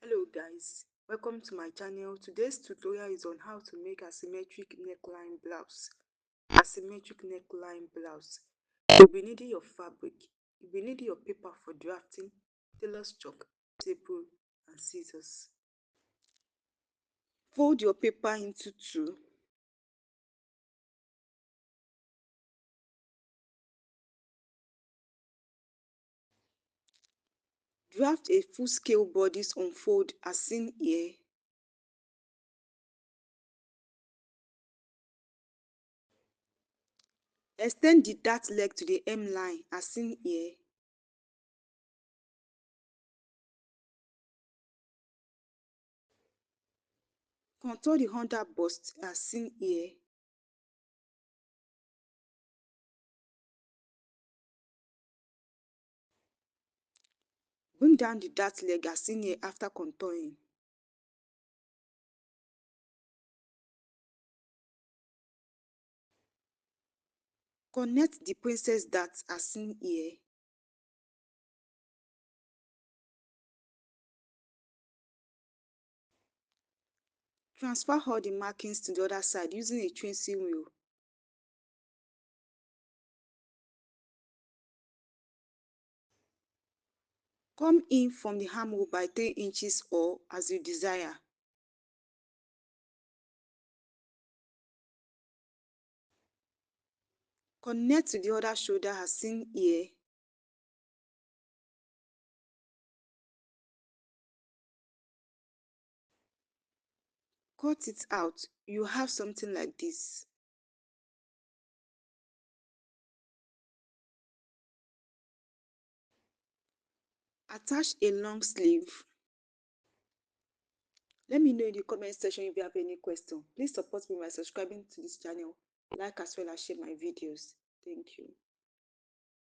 Hello guys, welcome to my channel. Today's tutorial is on how to make asymmetric neckline blouse. Asymmetric neckline blouse. You'll be needing your fabric, you'll be needing your paper for drafting, tailor's chalk, staple and scissors. Fold your paper into two. Draft a full scale bodice on fold as seen here. Extend the dart leg to the hem line as seen here. Contour the under bust as seen here. Bring down the dart leg as seen here after contouring. Connect the princess dart as seen here. Transfer all the markings to the other side using a tracing wheel. Come in from the armhole by 3 inches or as you desire. Connect to the other shoulder as seen here. Cut it out. You have something like this. Attach a long sleeve. Let me know in the comment section if you have any question. Please support me by subscribing to this channel, like as well as share my videos. Thank you.